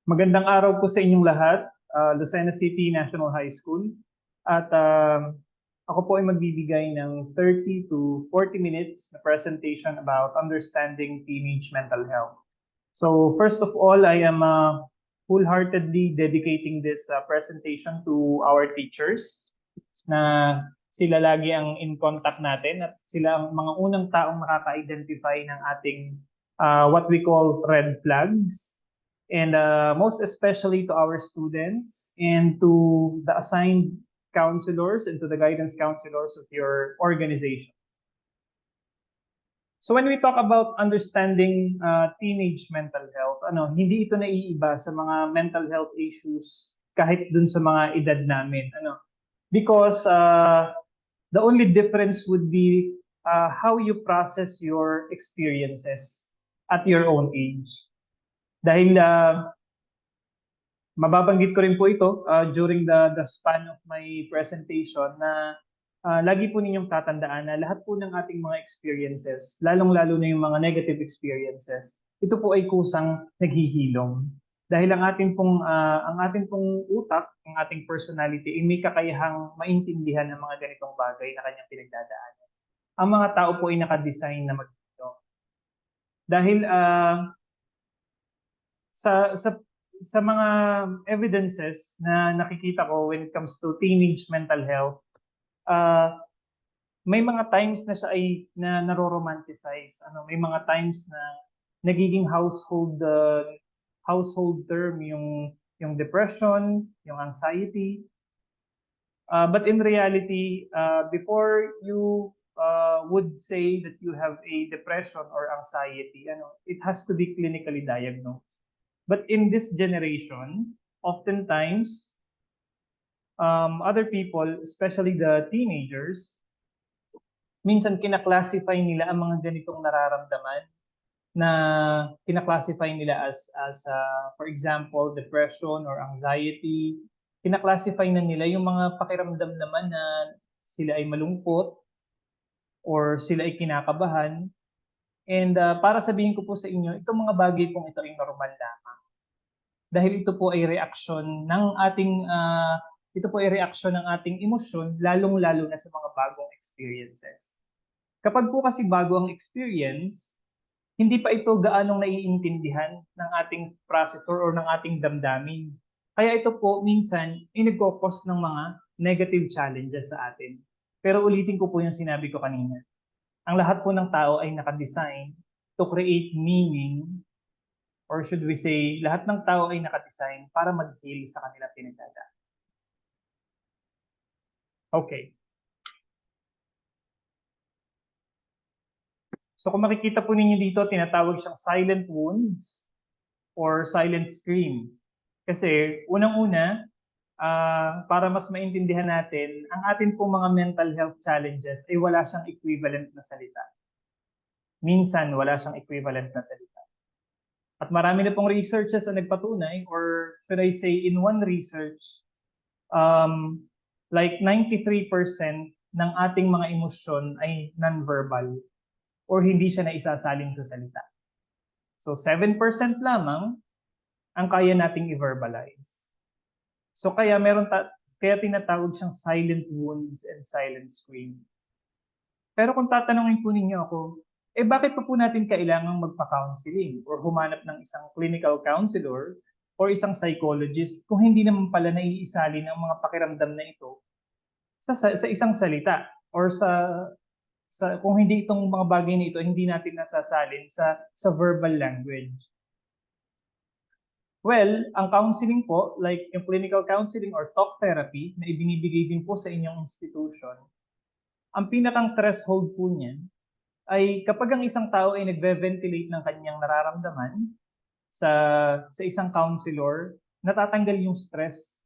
Magandang araw po sa inyong lahat, Lucena City National High School. At ako po ay magbibigay ng 30 to 40 minutes na presentation about understanding teenage mental health. So first of all, I am wholeheartedly dedicating this presentation to our teachers na sila lagi ang in contact natin at sila ang mga unang taong nakaka-identify ng ating what we call red flags. And most especially to our students and to the assigned counselors and to the guidance counselors of your organization. So when we talk about understanding teenage mental health, hindi ito naiiba sa mga mental health issues kahit dun sa mga edad namin. Because the only difference would be how you process your experiences at your own age. Dahil mababanggit ko rin po ito during the span of my presentation na lagi po ninyong tatandaan na lahat po ng ating mga experiences, lalong-lalo na yung mga negative experiences, ito po ay kusang naghihilom. Dahil ang ating pong utak, ang ating personality, ay may kakayahang maintindihan ng mga ganitong bagay na kanyang pinagdadaanan. Ang mga tao po ay nakadesign na maghilom. Dahil sa mga evidences na nakikita ko when it comes to teenage mental health, may mga times na siya ay naroromanticize. May mga times na nagiging household term yung depression, yung anxiety. But in reality, before you would say that you have a depression or anxiety, it has to be clinically diagnosed. But in this generation, oftentimes, other people, especially the teenagers, minsan kinaklasify nila ang mga ganitong nararamdaman na kinaklasify nila as for example, depression or anxiety. Kinaklasify na nila yung mga pakiramdam naman na sila ay malungkot or sila ay kinakabahan. And para sabihin ko po sa inyo, itong mga bagay pong ito ay normal lamang. Dahil ito po ay reaksyon ng ating emosyon, lalong-lalo na sa mga bagong experiences. Kapag po kasi bago ang experience, hindi pa ito gaanong naiintindihan ng ating processor or ng ating damdamin. Kaya ito po minsan ay nagkukos ng mga negative challenges sa atin. Pero ulitin ko po yung sinabi ko kanina. Ang lahat po ng tao ay nakadesign to create meaning, or should we say, lahat ng tao ay nakadesign para mag-heal sa kanilang pinagdadaan. Okay. So kung makikita po ninyo dito, tinatawag siyang silent wounds or silent scream. Kasi unang-una, para mas maintindihan natin, ang atin pong mga mental health challenges ay wala siyang equivalent na salita. Minsan, wala siyang equivalent na salita. At marami na pong researches na nagpatunay, or should I say in one research, like 93% ng ating mga emosyon ay non-verbal or hindi siya na isasalin sa salita. So 7% lamang ang kaya nating i-verbalize. So kaya kaya tinatawag siyang silent wounds and silent scream. Pero kung tatanungin po ninyo ako, bakit po natin kailangang magpa-counseling or humanap ng isang clinical counselor or isang psychologist kung hindi naman pala naiisalin ang mga pakiramdam na ito sa isang salita or kung hindi itong mga bagay na ito hindi natin nasasalin sa verbal language. Well, ang counseling po, like yung clinical counseling or talk therapy na ibinibigay din po sa inyong institution, ang pinakang threshold po niyan ay kapag ang isang tao ay nagve-ventilate ng kanyang nararamdaman sa isang counselor, natatanggal yung stress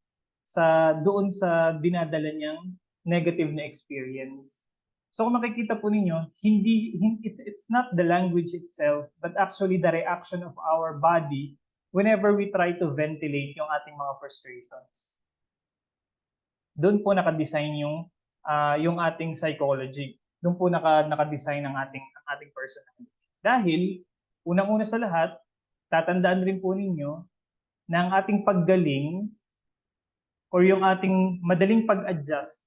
doon sa dinadala niyang negative na experience. So kung makikita po ninyo, it's not the language itself, but actually the reaction of our body whenever we try to ventilate yung ating mga frustrations. Doon po nakadesign yung ating psychology. Doon po nakadesign ang ating personality. Dahil, unang-una sa lahat, tatandaan rin po ninyo na ang ating paggaling or yung ating madaling pag-adjust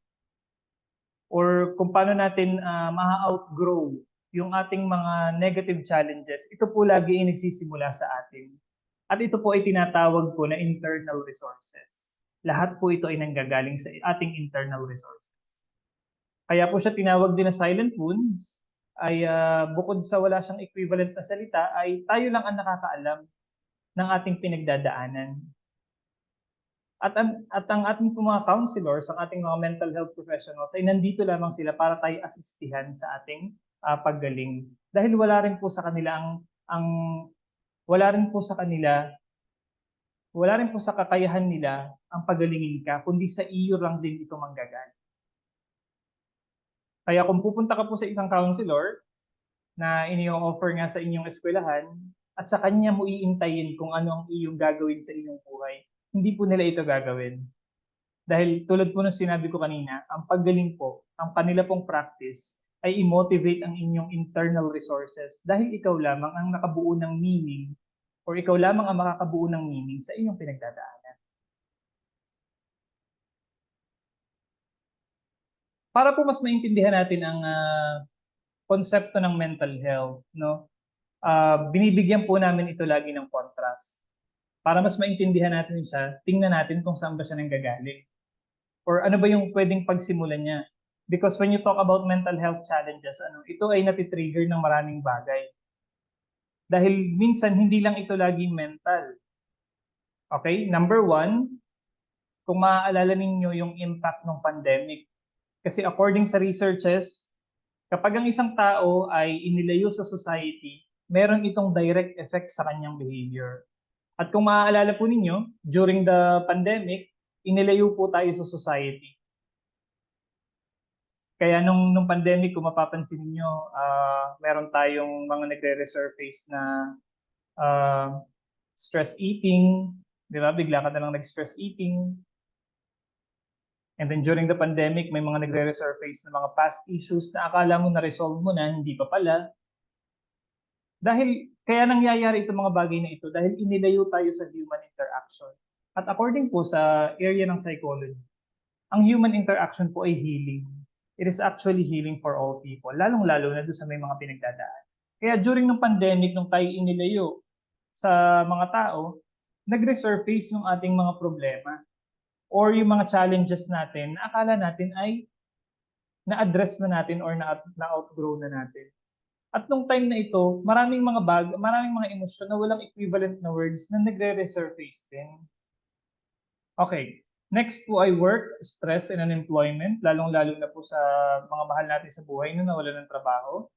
or kung paano natin ma-outgrow yung ating mga negative challenges, ito po lagi ay nagsisimula sa atin. At ito po ay tinatawag po na internal resources. Lahat po ito ay nanggagaling sa ating internal resources. Kaya po siya tinawag din na silent wounds, ay bukod sa wala siyang equivalent na salita, ay tayo lang ang nakakaalam ng ating pinagdadaanan. At ang ating mga counselors, ang ating mga mental health professionals ay nandito lamang sila para tayo asistihan sa ating paggaling. Dahil wala rin po sa kanila ang wala rin po sa kanila, wala rin po sa kakayahan nila ang pagalingin ka, kundi sa iyo lang din ito manggagaling. Kaya kung pupunta ka po sa isang counselor na ini-offer nga sa inyong eskwelahan at sa kanya mo iintayin kung ano ang iyong gagawin sa inyong buhay, hindi po nila ito gagawin. Dahil tulad po ng sinabi ko kanina, ang paggaling po, ang kanila pong practice ay i-motivate ang inyong internal resources dahil ikaw lamang ang nakabuo ng meaning or ikaw lamang ang makakabuo ng meaning sa inyong pinagdadaanan. Para po mas maintindihan natin ang konsepto ng mental health, no? Binibigyan po namin ito lagi ng contrast. Para mas maintindihan natin siya, tingnan natin kung saan ba siya nanggagaling. Or ano ba yung pwedeng pagsimulan niya. Because when you talk about mental health challenges, ito ay natitrigger ng maraming bagay. Dahil minsan hindi lang ito laging mental. Okay? Number one, kung maaalala ninyo yung impact ng pandemic. Kasi according sa researches, kapag ang isang tao ay inilayo sa society, meron itong direct effect sa kanyang behavior. At kung maaalala po ninyo, during the pandemic, inilayo po tayo sa society. Kaya nung pandemic, kung mapapansin niyo, meron tayong mga nagre-resurface na stress eating, di ba? Bigla ka na lang nag-stress eating. And then during the pandemic, may mga nagre-resurface na mga past issues na akala mo na-resolve mo na, hindi pa pala. Dahil, kaya nangyayari itong mga bagay na ito dahil inilayo tayo sa human interaction. At according po sa area ng psychology, ang human interaction po ay healing. It is actually healing for all people, lalong-lalo na doon sa may mga pinagdadaan. Kaya during ng pandemic, nung tayo inilayo sa mga tao, nag-resurface yung ating mga problema or yung mga challenges natin na akala natin ay na-address na natin or na-outgrow na natin. At nung time na ito, maraming mga emosyon na walang equivalent na words na nagre-resurface din. Okay. Next po ay work, stress, and unemployment, lalong-lalo na po sa mga mahal natin sa buhay na nawalan ng trabaho.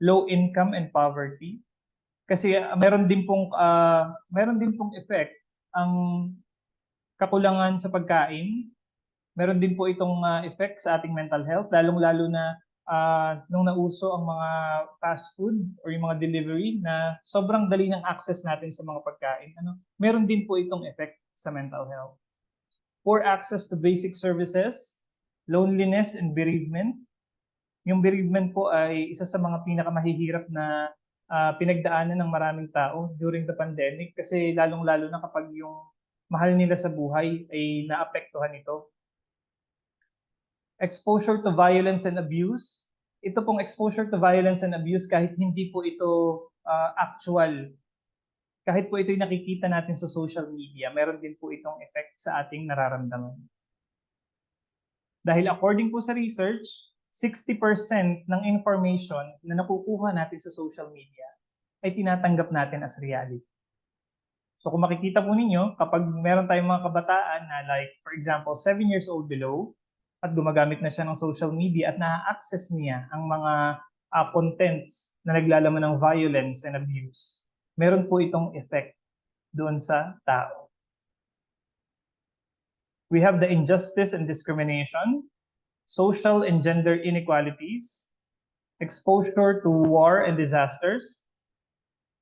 Low income and poverty. Kasi meron din pong effect ang kakulangan sa pagkain. Meron din po itong effect sa ating mental health, lalong-lalo na nung nauso ang mga fast food or yung mga delivery na sobrang dali ng access natin sa mga pagkain. Meron din po itong effect sa mental health. Poor access to basic services, loneliness and bereavement. Yung bereavement po ay isa sa mga pinakamahihirap na pinagdaanan ng maraming tao during the pandemic kasi lalong-lalo na kapag yung mahal nila sa buhay ay naapektuhan ito. Exposure to violence and abuse. Ito pong exposure to violence and abuse kahit hindi po ito actual, kahit po ito'y nakikita natin sa social media, meron din po itong effect sa ating nararamdaman. Dahil according po sa research, 60% ng information na nakukuha natin sa social media ay tinatanggap natin as reality. So kung makikita po ninyo, kapag meron tayong mga kabataan na like, for example, 7 years old below, at gumagamit na siya ng social media at na-access niya ang mga contents na naglalaman ng violence and abuse, meron po itong effect doon sa tao. We have the injustice and discrimination, social and gender inequalities, exposure to war and disasters,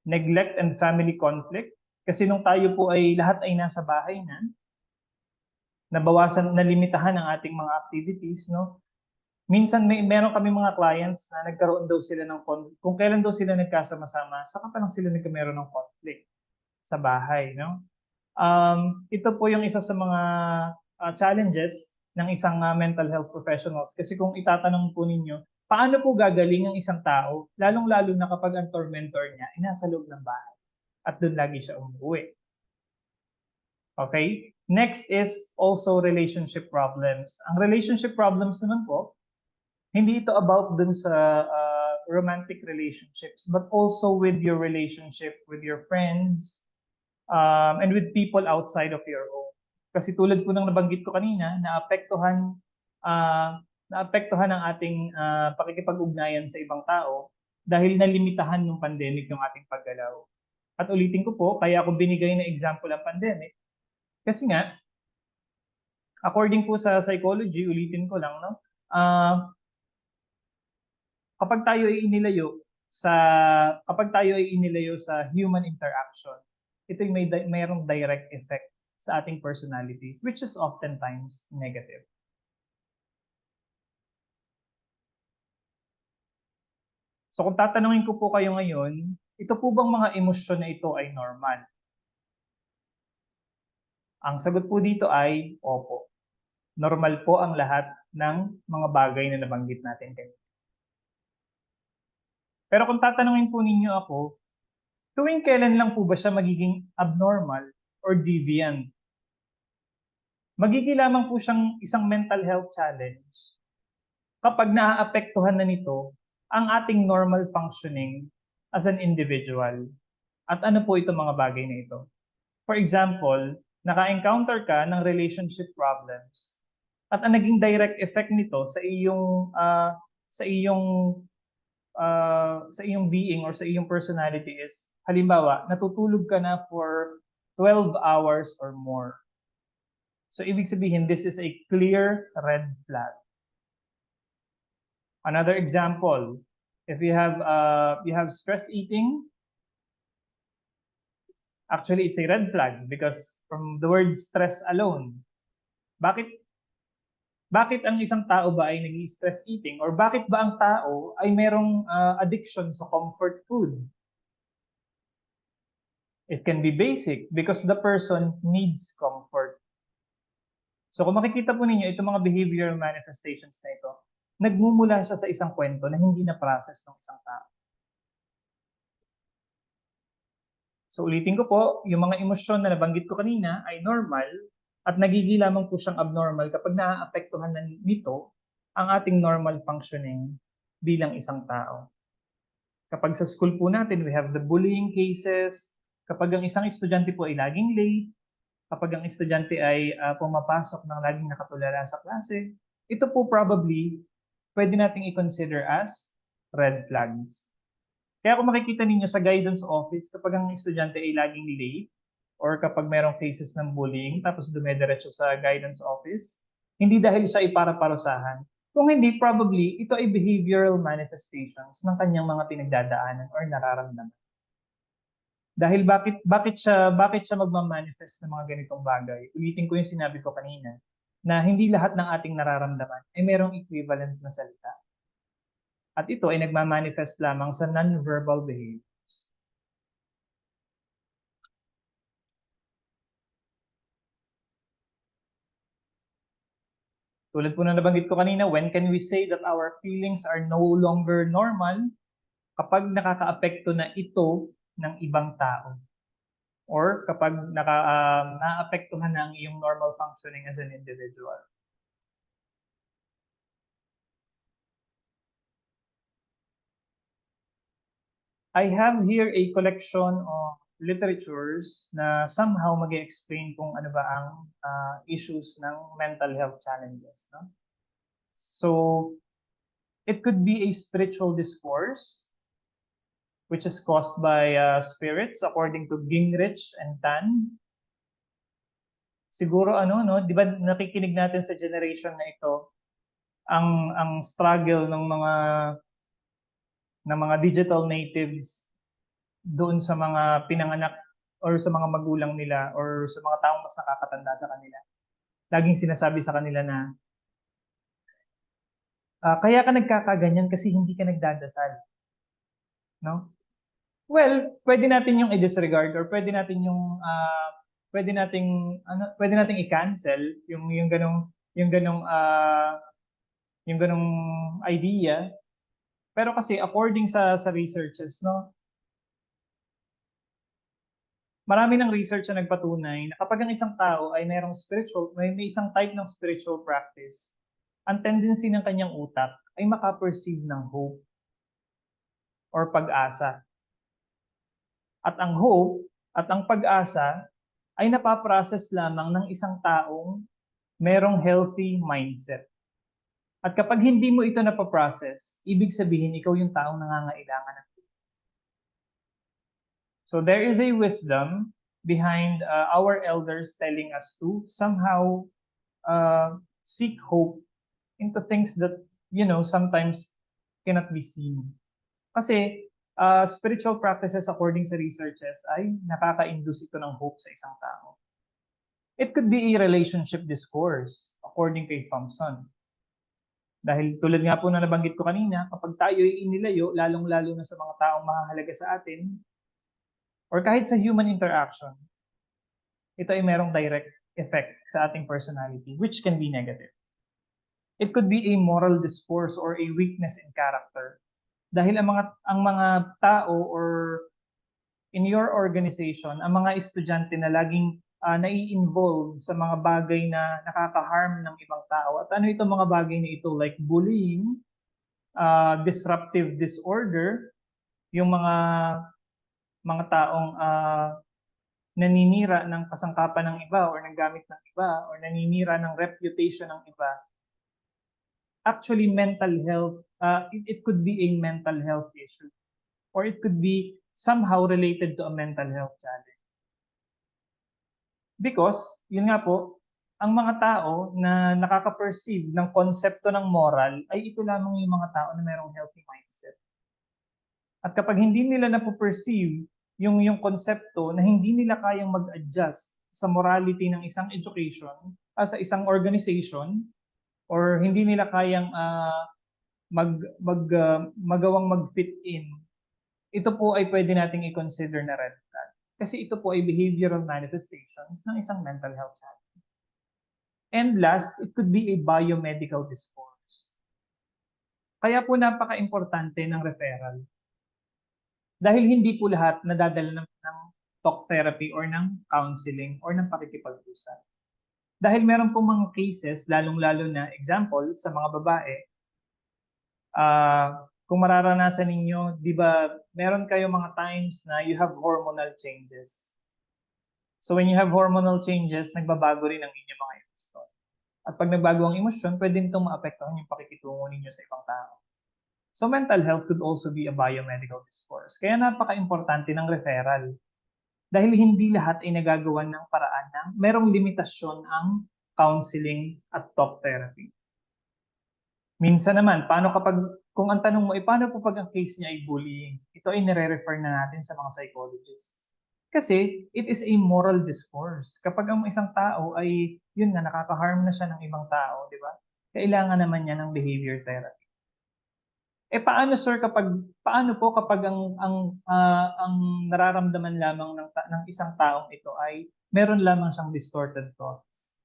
neglect and family conflict. Kasi nung tayo po ay lahat ay nasa bahay na, nabawasan, nalimitahan ang ating mga activities, no? Minsan meron kami mga clients na nagkaroon daw sila ng kung kailan daw sila nagkasama-sama, saka pa lang sila nagkameron ng conflict sa bahay, no? Ito po yung isa sa mga challenges ng isang mental health professionals. Kasi kung itatanong po ninyo, paano po gagaling ang isang tao, lalong-lalo na kapag ang tormentor niya ay nasa loob ng bahay at doon lagi siya umuwi. Okay? Next is also relationship problems. Ang relationship problems naman po, hindi ito about dun sa romantic relationships, but also with your relationship with your friends, and with people outside of your own. Kasi tulad po ng nabanggit ko kanina, naapektuhan ang ating pakikipag-ugnayan sa ibang tao dahil nalimitahan ng pandemic yung ating paggalaw. At ulitin ko po, kaya ako binigay na example ang pandemic, kasi nga, according po sa psychology, ulitin ko lang, no? Kapag tayo ay inilayo sa human interaction, ito'y mayroong direct effect sa ating personality, which is oftentimes negative. So kung tatanungin ko po kayo ngayon, ito po bang mga emosyon na ito ay normal? Ang sagot po dito ay opo. Normal po ang lahat ng mga bagay na nabanggit natin kanina. Pero kung tatanungin po ninyo ako, tuwing kailan lang po ba siya magiging abnormal or deviant? Magiging lamang po siyang isang mental health challenge kapag naaapektuhan na nito ang ating normal functioning as an individual. At ano po itong mga bagay na ito? For example, naka-encounter ka ng relationship problems at ang naging direct effect nito sa iyong being or sa iyong personality is, halimbawa, natutulog ka na for 12 hours or more. So, ibig sabihin, this is a clear red flag. Another example, if you have stress eating, actually, it's a red flag because from the word stress alone, bakit ang isang tao ba ay nag-stress eating? Or bakit ba ang tao ay merong addiction sa comfort food? It can be basic because the person needs comfort. So kung makikita po ninyo, itong mga behavioral manifestations na ito, nagmumula siya sa isang kwento na hindi na-process ng isang tao. So ulitin ko po, yung mga emosyon na nabanggit ko kanina ay normal at nagiging lamang po siyang abnormal kapag naaapektuhan na nito ang ating normal functioning bilang isang tao. Kapag sa school po natin, we have the bullying cases. Kapag ang isang estudyante po ay laging late, kapag ang estudyante ay pumapasok ng laging nakatulala sa klase, ito po probably pwede nating i-consider as red flags. Kaya kung makikita ninyo sa guidance office, kapag ang estudyante ay laging late, or kapag merong cases ng bullying, tapos dumediretso sa guidance office, hindi dahil siya ay para-parusahan. Kung hindi, probably, ito ay behavioral manifestations ng kanyang mga pinagdadaanan or nararamdaman. Dahil bakit siya magma-manifest ng mga ganitong bagay? Ulitin ko yung sinabi ko kanina, na hindi lahat ng ating nararamdaman ay merong equivalent na salita. At ito ay nagma-manifest lamang sa non-verbal behaviors. Tulad po na nabanggit ko kanina, when can we say that our feelings are no longer normal? Kapag nakakaapekto na ito ng ibang tao. Or kapag naapektuhan na ang iyong normal functioning as an individual. I have here a collection of literatures na somehow mag-explain kung ano ba ang issues ng mental health challenges. No? So, it could be a spiritual discourse, which is caused by spirits, according to Gingrich and Tan. Siguro no, 'di ba nakikinig natin sa generation na ito ang struggle ng mga digital natives doon sa mga pinanganak or sa mga magulang nila or sa mga taong mas nakakatanda sa kanila. Laging sinasabi sa kanila na kaya ka nagkakaganyan kasi hindi ka nagdadasal. No? Well, pwede natin yung i-disregard or pwede natin yung pwede nating i-cancel yung ganong idea. Pero kasi according sa researches, no, marami ng research na nagpatunay na kapag ang isang tao ay may isang type ng spiritual practice, ang tendency ng kanyang utak ay makaperceive ng hope or pag-asa. At ang hope at ang pag-asa ay napaprocess lamang ng isang taong merong healthy mindset. At kapag hindi mo ito napaprocess, ibig sabihin ikaw yung taong nangangailangan ng hope. So there is a wisdom behind our elders telling us to somehow seek hope into things that, sometimes cannot be seen. Kasi spiritual practices according sa researches ay nakaka-induce ito ng hope sa isang tao. It could be a relationship discourse according kay Thompson. Dahil tulad nga po na nabanggit ko kanina, kapag tayo ay inilayo, lalong-lalo na sa mga taong mahahalaga sa atin, or kahit sa human interaction, ito ay merong direct effect sa ating personality, which can be negative. It could be a moral discourse or a weakness in character. Dahil ang mga tao or in your organization, ang mga estudyante na laging nai-involve sa mga bagay na nakaka-harm ng ibang tao. At ano itong mga bagay na ito? Like bullying, disruptive disorder, yung mga taong naninira ng kasangkapan ng iba or nanggamit ng iba or naninira ng reputation ng iba. Actually, mental health, it could be a mental health issue or it could be somehow related to a mental health challenge. Because, yun nga po, ang mga tao na nakaka-perceive ng konsepto ng moral ay ito lamang yung mga tao na mayroong healthy mindset. At kapag hindi nila na-perceive yung konsepto na hindi nila kayang mag-adjust sa morality ng isang education, sa isang organization, or hindi nila kayang magawang mag-fit in, ito po ay pwede nating i-consider na red flag. Kasi ito po ay behavioral manifestations ng isang mental health challenge. And last, it could be a biomedical discourse. Kaya po napaka-importante ng referral. Dahil hindi po lahat nadadala ng talk therapy or ng counseling or ng pakikipag-usap. Dahil meron pong mga cases, lalong-lalo na example sa mga babae, kung mararanasan ninyo, di ba, meron kayo mga times na you have hormonal changes. So when you have hormonal changes, nagbabago rin ang inyong mga emosyon. At pag nagbago ang emosyon, pwede nitong maapektuhan yung pakikitungo ninyo sa ibang tao. So mental health could also be a biomedical discourse. Kaya napaka-importante ng referral. Dahil hindi lahat ay nagagawa ng paraan na merong limitasyon ang counseling at talk therapy. Minsan naman, kung ang tanong mo ay paano po pag ang case niya ay bullying? Ito ay nire-refer na natin sa mga psychologists. Kasi it is a moral discourse. Kapag ang isang tao ay, yun nga, nakaka-harm na siya ng ibang tao, di ba? Kailangan naman niya ng behavior therapy. Paano po kapag ang nararamdaman lamang ng isang taong ito ay meron lamang siyang distorted thoughts?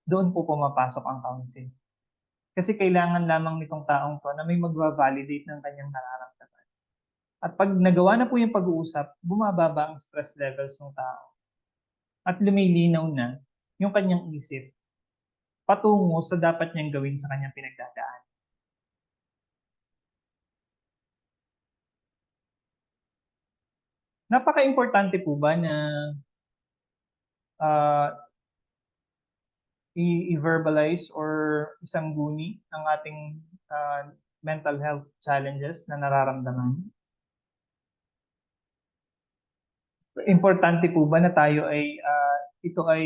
Doon po pumapasok ang counseling. Kasi kailangan lamang nitong taong to na may magva-validate ng kanyang nararamdaman. At pag nagawa na po yung pag-uusap, bumababa ang stress levels ng tao. At lumilinaw na yung kanyang isip patungo sa dapat niyang gawin sa kanyang pinagdadaan. Napaka-importante po ba na i-verbalize or isangguni ang ating mental health challenges na nararamdaman? Importante po ba na ito ay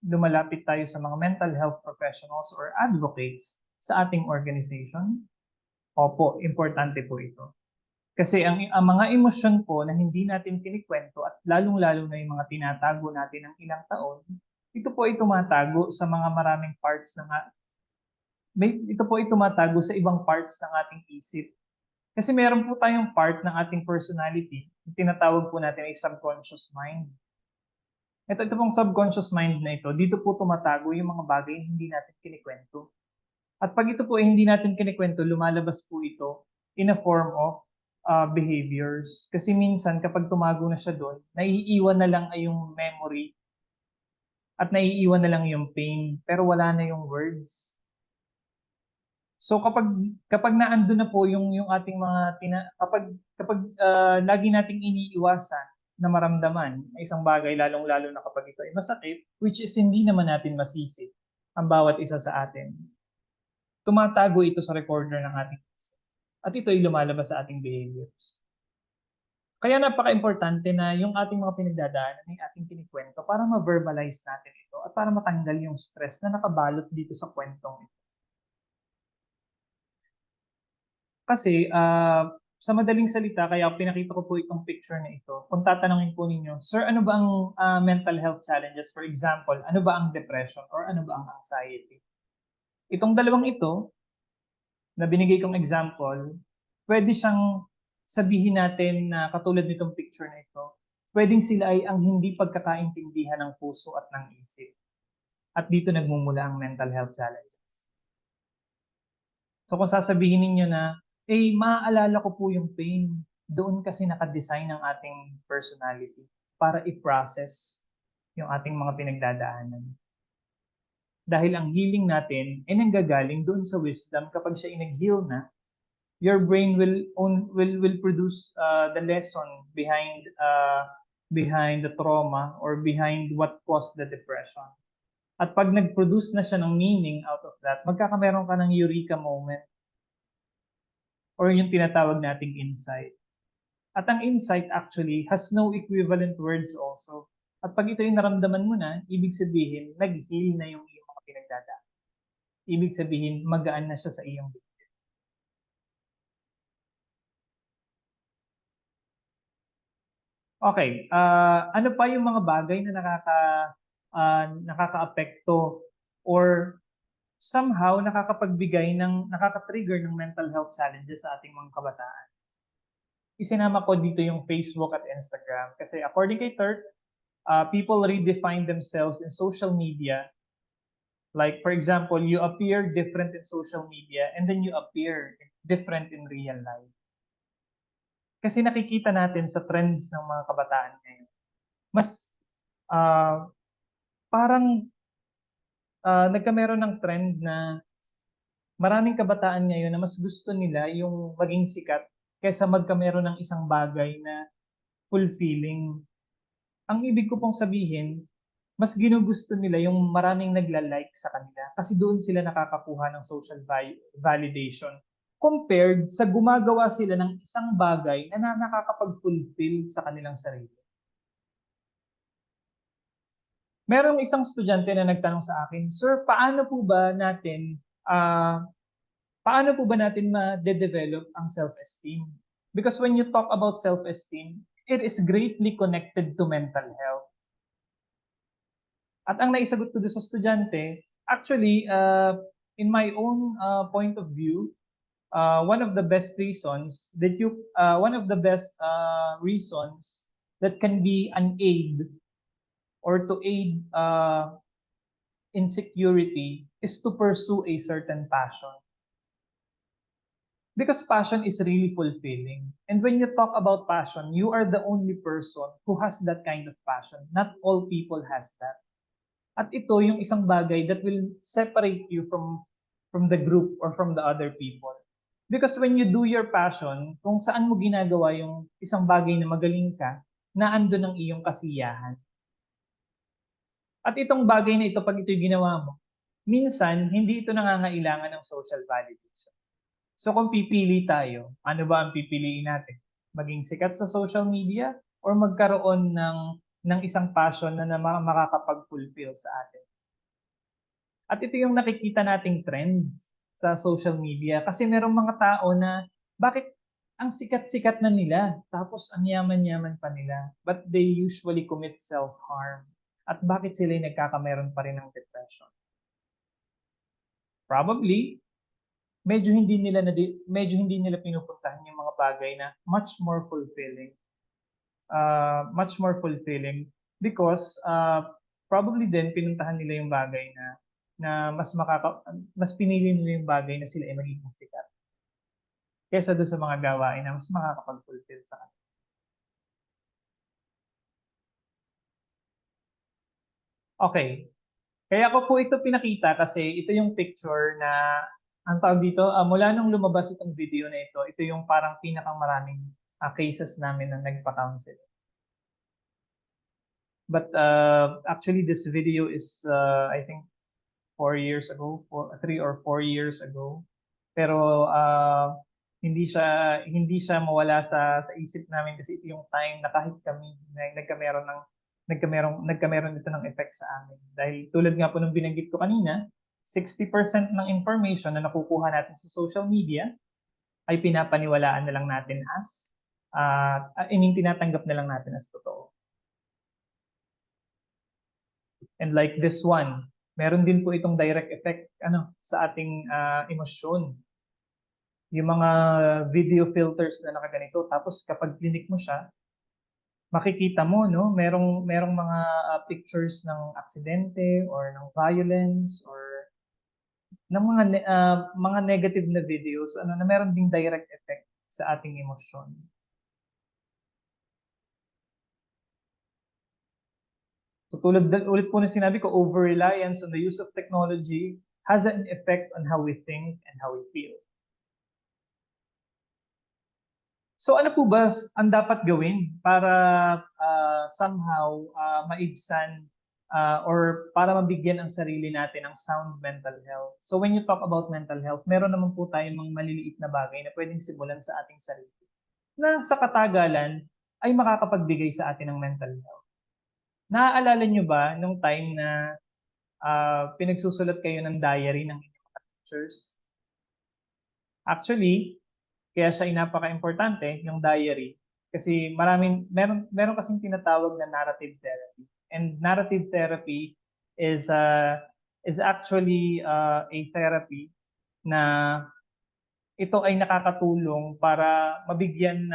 lumalapit tayo sa mga mental health professionals or advocates sa ating organization? Opo, importante po ito. Kasi ang mga emosyon po na hindi natin kinikwento at lalong-lalo na yung mga tinatago natin ng ilang taon, ito po ay tumatago sa mga maraming parts ito po ay tumatago sa ibang parts ng ating isip. Kasi meron po tayong part ng ating personality, yung tinatawag po natin ay subconscious mind. Ito pong subconscious mind na ito, dito po tumatago yung mga bagay na hindi natin kinikwento. At pag ito po ay hindi natin kinikwento, lumalabas po ito in a form of behaviors. Kasi minsan kapag tumago na siya doon, naiiwan na lang ay yung memory at naiiwan na lang yung pain, pero wala na yung words. So kapag naandun na po yung ating mga kapag lagi nating iniiwasan na maramdaman ay isang bagay, lalong-lalo na kapag ito ay masakit, which is hindi naman natin masisi ang bawat isa sa atin. Tumatago ito sa recorder ng ating isip. At ito ay lumalabas sa ating behaviors. Kaya napaka-importante na yung ating mga pinagdadaanan ay ating kinikwento para ma-verbalize natin ito at para matanggal yung stress na nakabalot dito sa kwentong ito. Kasi sa madaling salita, kaya pinakita ko po itong picture na ito. Kung tatanungin po ninyo, Sir, ano ba ang mental health challenges? For example, ano ba ang depression or ano ba ang anxiety? Itong dalawang ito, na binigay kong example, pwede siyang sabihin natin na katulad nitong picture na ito, pwedeng sila ay ang hindi pagkakaintindihan ng puso at ng isip. At dito nagmumula ang mental health challenges. So kung sasabihin ninyo na, maaalala ko po yung pain, doon kasi nakadesign ang ating personality para i-process yung ating mga pinagdadaanan. Dahil ang healing natin ay nanggagaling doon sa wisdom kapag siya ay nag-heal na, your brain will produce the lesson behind the trauma or behind what caused the depression. At pag nag-produce na siya ng meaning out of that, magkakameron ka ng eureka moment or yung tinatawag nating insight. At ang insight actually has no equivalent words also. At pag ito yung naramdaman mo na, ibig sabihin, nag-heal na yung iyong mga pinagdadaan. Ibig sabihin, magaan na siya sa iyong buhay. Okay, ano pa yung mga bagay na nakakaapekto or somehow nakaka-trigger ng mental health challenges sa ating mga kabataan? Isinama ko dito yung Facebook at Instagram kasi according kay Turk, people redefine themselves in social media. Like for example, you appear different in social media and then you appear different in real life. Kasi nakikita natin sa trends ng mga kabataan ngayon, mas uh, parang nagkameron ng trend na maraming kabataan ngayon na mas gusto nila yung maging sikat kaysa magkameron ng isang bagay na fulfilling. Ang ibig ko pong sabihin, mas ginugusto nila yung maraming nagla-like sa kanila kasi doon sila nakakakuha ng social validation compared sa gumagawa sila ng isang bagay na nakakapag-fulfill sa kanilang sarili. Merong isang estudyante na nagtanong sa akin, Sir, paano po ba natin ma-develop ang self-esteem? Because when you talk about self-esteem, it is greatly connected to mental health. At ang naisagot ko doon sa estudyante, actually, in my own point of view, one of the best reasons that can be an aid or to aid insecurity is to pursue a certain passion. Because passion is really fulfilling. And when you talk about passion, you are the only person who has that kind of passion. Not all people has that. At ito yung isang bagay that will separate you from the group or from the other people. Because when you do your passion, kung saan mo ginagawa yung isang bagay na magaling ka, naandun ang iyong kasiyahan. At itong bagay na ito, pag ito'y ginawa mo, minsan, hindi ito nangangailangan ng social validation. So kung pipili tayo, ano ba ang pipiliin natin? Maging sikat sa social media or magkaroon ng isang passion na makakapag-fulfill sa atin? At ito yung nakikita nating trends sa social media kasi merong mga tao na bakit ang sikat-sikat na nila tapos ang yaman-yaman pa nila but they usually commit self-harm. At bakit sila nagkakameron pa rin ng depression? Probably medyo hindi nila pinupuntahan yung mga bagay na much more fulfilling because probably din pinuntahan nila yung bagay na mas pinili nila yung bagay na sila ay magiging sikat kaysa doon sa mga gawain na mas makakapag-fulfill sa kanila. Okay. Kaya ko po ito pinakita kasi ito yung picture na ang tawag dito, mula nung lumabas itong video na ito yung parang pinakamaraming cases namin na nagpa-counsel. But actually, this video is, I think, 4 years ago, 3 or 4 years ago. Pero hindi siya mawala sa isip namin kasi ito yung time na kahit kami nagkameron ito ng effect sa amin. Dahil tulad nga po ng binanggit ko kanina, 60% ng information na nakukuha natin sa social media ay pinapaniwalaan na lang natin as tinatanggap na lang natin as totoo. And like this one, meron din po itong direct effect sa ating emosyon. Yung mga video filters na nakaganito, tapos kapag clinic mo siya, makikita mo merong mga pictures ng aksidente or ng violence or ng mga negative na videos na meron ding direct effect sa ating emosyon. So ulit po na sinabi ko, over-reliance on the use of technology has an effect on how we think and how we feel. So ano po ba ang dapat gawin para somehow maibsan or para mabigyan ang sarili natin ng sound mental health? So when you talk about mental health, meron naman po tayong mga maliliit na bagay na pwedeng simulan sa ating sarili na sa katagalan ay makakapagbigay sa atin ng mental health. Naaalala nyo ba nung time na pinagsusulat kayo ng diary ng inyong teachers? Actually, kaya siya ay napaka-importante, yung diary. Kasi meron kasing tinatawag na narrative therapy. And narrative therapy is actually a therapy na ito ay nakakatulong para mabigyan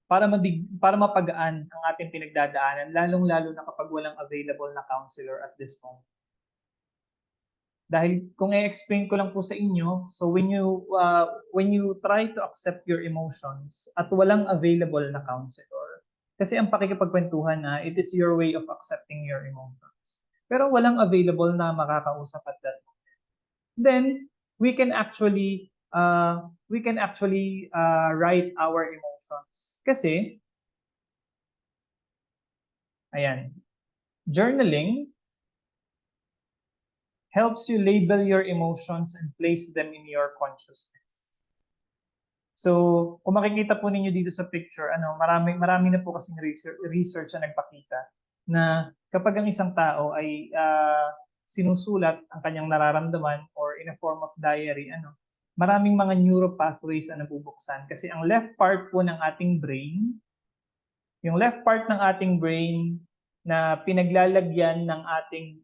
para mapagaan ang ating pinagdadaanan, lalong-lalo na kapag walang available na counselor at this moment. Dahil kung i-explain ko lang po sa inyo, so when you try to accept your emotions at walang available na counselor, kasi ang pakikipagkwentuhan it is your way of accepting your emotions. Pero walang available na makakausap at that moment. Then we can actually write our emotions. Kasi ayan, journaling helps you label your emotions and place them in your consciousness. So, kung makikita po ninyo dito sa picture, marami na po kasing research na nagpakita na kapag ang isang tao ay sinusulat ang kanyang nararamdaman or in a form of diary, maraming mga neuropathways na nabubuksan kasi ang left part po ng ating brain, yung left part ng ating brain na pinaglalagyan ng ating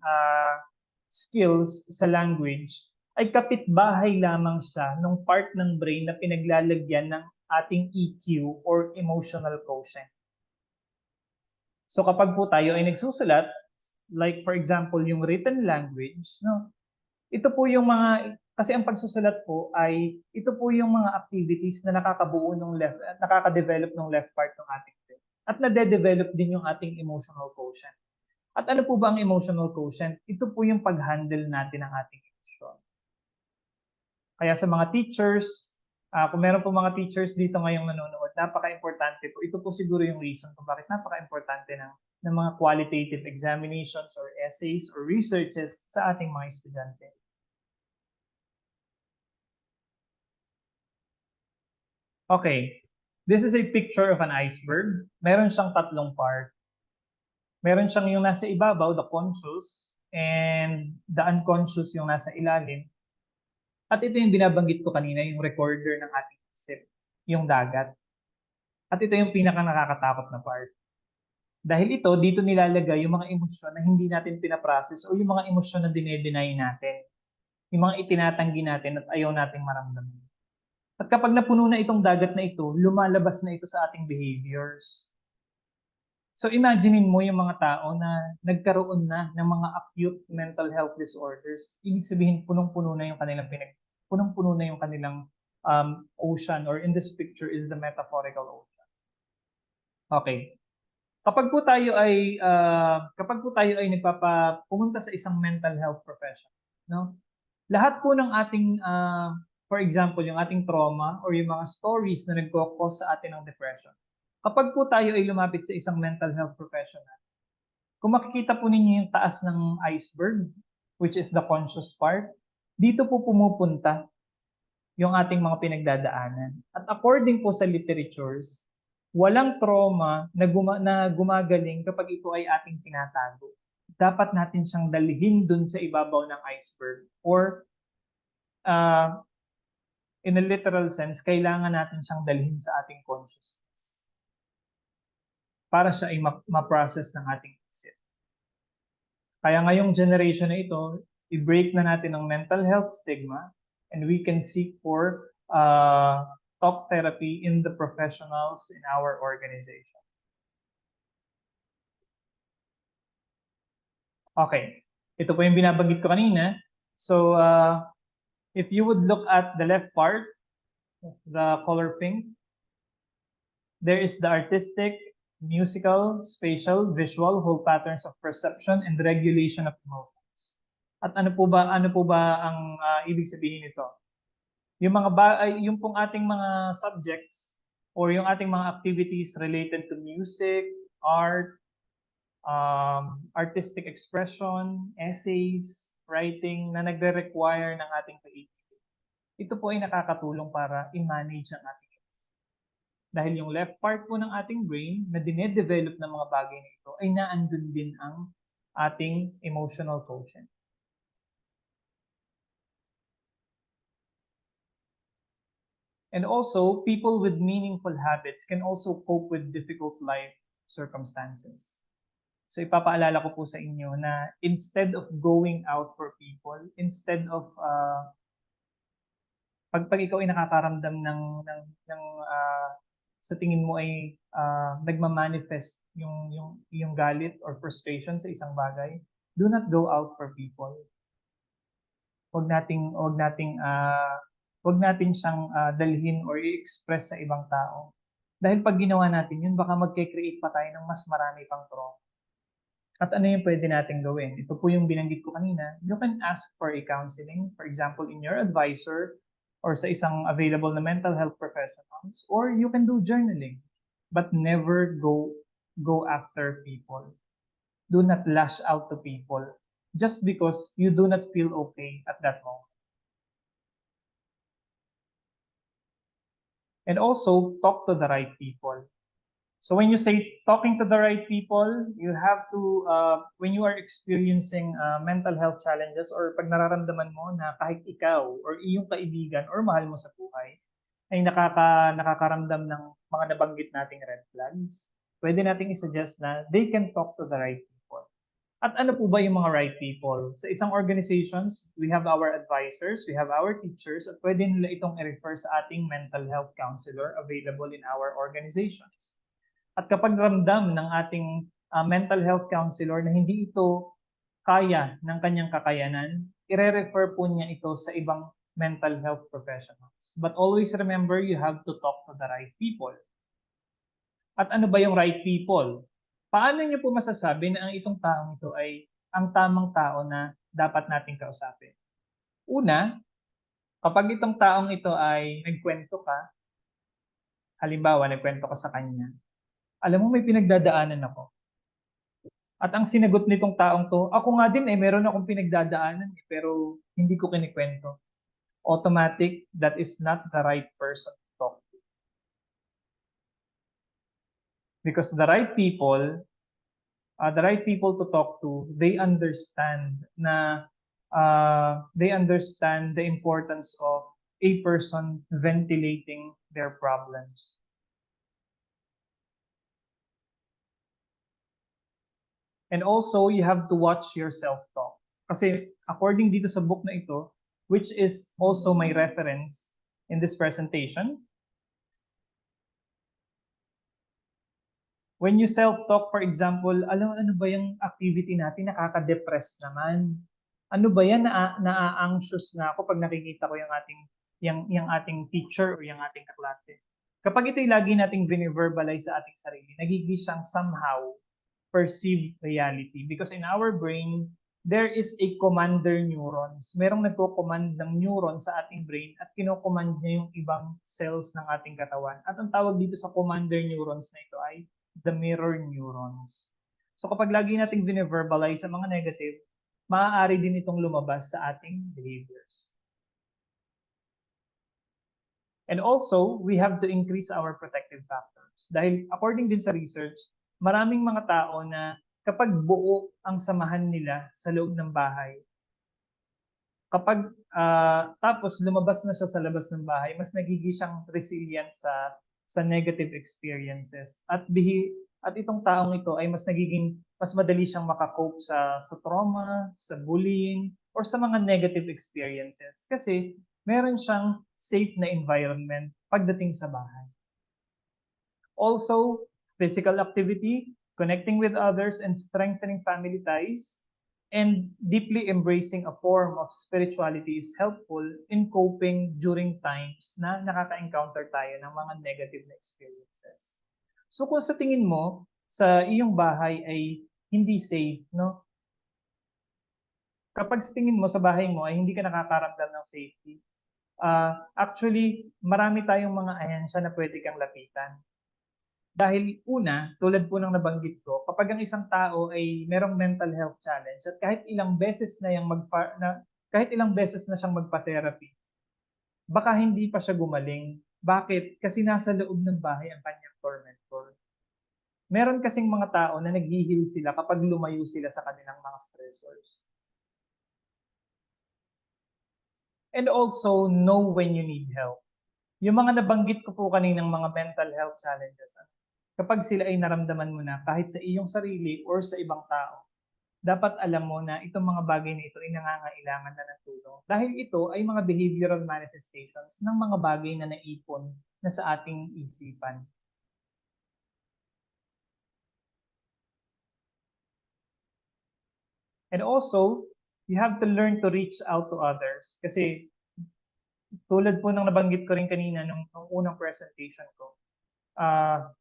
skills sa language ay kapitbahay lamang siya ng part ng brain na pinaglalagyan ng ating EQ or emotional quotient. So kapag po tayo ay nagsusulat, like for example yung written language, ito po yung kasi ang pagsusulat po ay ito po yung mga activities na nakaka-develop ng left part ng ating brain at nade-develop din yung ating emotional quotient. At ano po ba ang emotional quotient? Ito po yung pag-handle natin ng ating emosyon. Kaya sa mga teachers, kung meron po mga teachers dito ngayong nanonood, napaka-importante po. Ito po siguro yung reason kung bakit napaka-importante ng mga qualitative examinations or essays or researches sa ating mga estudyante. Okay, this is a picture of an iceberg. Meron siyang tatlong part. Meron siyang yung nasa ibabaw, the conscious, and the unconscious yung nasa ilalim. At ito yung binabanggit ko kanina, yung recorder ng ating isip, yung dagat. At ito yung pinaka nakakatakot na part. Dahil dito nilalagay yung mga emosyon na hindi natin pinaprocess o yung mga emosyon na dinedeny natin. Yung mga itinatanggi natin at ayaw nating maramdaman. At kapag napuno na itong dagat na ito, lumalabas na ito sa ating behaviors. So imaginein mo yung mga tao na nagkaroon na ng mga acute mental health disorders. Ibig sabihin punong-puno na yung kanilang punong-puno na yung kanilang ocean, or in this picture is the metaphorical ocean. Okay. Kapag po tayo ay pumunta sa isang mental health profession, no? Lahat po ng ating for example, yung ating trauma or yung mga stories na nagko-cause sa atin ng depression. Kapag po tayo ay lumapit sa isang mental health professional, kung makikita po ninyo yung taas ng iceberg, which is the conscious part, dito po pumupunta yung ating mga pinagdadaanan. At according po sa literatures, walang trauma na gumagaling kapag ito ay ating tinatago. Dapat natin siyang dalhin dun sa ibabaw ng iceberg, or in a literal sense, kailangan natin siyang dalhin sa ating consciousness para siya ay ma-process ng ating isip. Kaya ngayong generation na ito, i-break na natin ang mental health stigma, and we can seek for talk therapy in the professionals in our organization. Okay, ito po yung binabanggit ko kanina. So, if you would look at the left part, the color pink, there is the artistic, musical, spatial, visual, whole patterns of perception and regulation of emotions. At ano po ba ang ibig sabihin nito? Yung yung pong ating mga subjects or yung ating mga activities related to music, art, artistic expression, essays, writing na nagre-require ng ating creativity. Ito po ay nakakatulong para i-manage ang ating. Dahil yung left part po ng ating brain na dinedevelop ng mga bagay na ito ay naandun din ang ating emotional quotient. And also, people with meaningful habits can also cope with difficult life circumstances. So ipapaalala ko po sa inyo na instead of going out for people, instead of pag ikaw ay nakakaramdam ng sa tingin mo ay nagma-manifest yung galit or frustration sa isang bagay, do not go out for people. Huwag nating siyang dalhin or i-express sa ibang tao. Dahil pag ginawa natin yun, baka magke-create pa tayo ng mas marami pang trauma. At ano yung pwede natin gawin? Ito po yung binanggit ko kanina. You can ask for a counseling, for example, in your advisor or sa isang available na mental health professionals, or you can do journaling, but never go after people. Do not lash out to people just because you do not feel okay at that moment. And also, talk to the right people. So when you say talking to the right people, you have to, when you are experiencing mental health challenges, or pag nararamdaman mo na kahit ikaw or iyong kaibigan or mahal mo sa buhay ay nakakaramdam ng mga nabanggit nating red flags, pwede nating i-suggest na they can talk to the right people. At ano po ba yung mga right people? Sa isang organizations, we have our advisors, we have our teachers, at pwede nila itong i-refer sa ating mental health counselor available in our organizations. At kapag ramdam ng ating mental health counselor na hindi ito kaya ng kanyang kakayanan, ire-refer po niya ito sa ibang mental health professionals. But always remember, you have to talk to the right people. At ano ba yung right people? Paano niyo po masasabi na ang itong taong ito ay ang tamang tao na dapat nating kausapin? Una, kapag itong taong ito ay nagkwento ka, halimbawa nagkwento ka sa kanya, alam mo, may pinagdadaanan ako. At ang sinagot nitong taong to, ako nga din meron akong pinagdadaanan pero hindi ko kinikwento. Automatic, that is not the right person to talk to. Because the right people to talk to, they understand the importance of a person ventilating their problems. And also, you have to watch your self-talk. Kasi according dito sa book na ito, which is also my reference in this presentation, When you self-talk, for example, alam ano ba yung activity natin, nakaka-depress naman. Ano ba yan, na-anxious na ako pag nakikita ko yung ating teacher or yung ating kaklase. Kapag ito'y lagi nating bine-verbalize sa ating sarili, nagiging siyang somehow perceived reality. Because in our brain, there is a commander neurons. Merong nagko-command ng neuron sa ating brain at kino-command niya yung ibang cells ng ating katawan. At ang tawag dito sa commander neurons na ito ay the mirror neurons. So kapag lagi nating bine-verbalize sa mga negative, maaari din itong lumabas sa ating behaviors. And also, we have to increase our protective factors. Dahil according din sa research, maraming mga tao na kapag buo ang samahan nila sa loob ng bahay, kapag tapos lumabas na siya sa labas ng bahay, mas nagiging siyang resilient sa negative experiences. At itong taong ito ay mas madali siyang makakope sa trauma, sa bullying, or sa mga negative experiences. Kasi meron siyang safe na environment pagdating sa bahay. Also, physical activity, connecting with others, and strengthening family ties, and deeply embracing a form of spirituality is helpful in coping during times na nakaka-encounter tayo ng mga negative na experiences. So kung sa tingin mo, sa iyong bahay ay hindi safe, no? Kapag sa tingin mo sa bahay mo ay hindi ka nakakaramdam ng safety, actually, marami tayong mga ahensya na pwede kang lapitan. Dahil una, tulad po ng nabanggit ko, kapag ang isang tao ay merong mental health challenge at kahit ilang beses na siyang magpa-therapy, baka hindi pa siya gumaling. Bakit? Kasi nasa loob ng bahay ang kanyang tormentor. Meron kasing mga tao na nag-heal sila kapag lumayo sila sa kanilang mga stressors. And also, know when you need help. Yung mga nabanggit ko po kaninang mga mental health challenges, kapag sila ay naramdaman mo na kahit sa iyong sarili or sa ibang tao, dapat alam mo na itong mga bagay na ito ay nangangailangan na ng tulong. Dahil ito ay mga behavioral manifestations ng mga bagay na naipon na sa ating isipan. And also, you have to learn to reach out to others. Kasi tulad po ng nabanggit ko rin kanina nung unang presentation ko,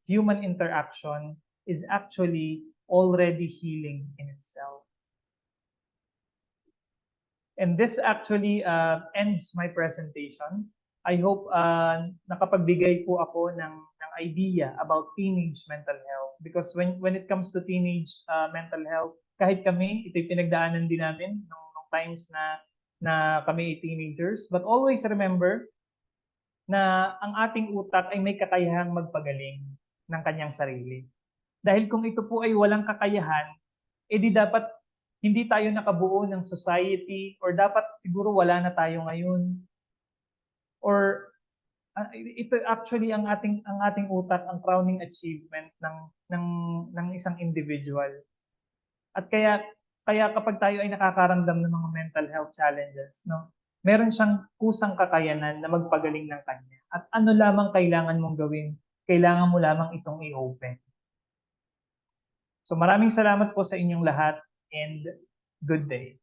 human interaction is actually already healing in itself. And this actually ends my presentation. I hope nakapagbigay po ako ng idea about teenage mental health. Because when it comes to teenage mental health, kahit kami, ito'y pinagdaanan din namin nung times na kami ay teenagers. But always remember na ang ating utak ay may kakayahang magpagaling ng kanyang sarili. Dahil kung ito po ay walang kakayahan, edi dapat hindi tayo nakabuo ng society or dapat siguro wala na tayo ngayon. Or ito actually ang ating utak ang crowning achievement ng isang individual. At kaya kapag tayo ay nakakaramdam ng mga mental health challenges, no, meron siyang kusang kakayanan na magpagaling ng kanya. At ano lamang kailangan mong gawin? Kailangan mo lamang itong i-open. So maraming salamat po sa inyong lahat and good day.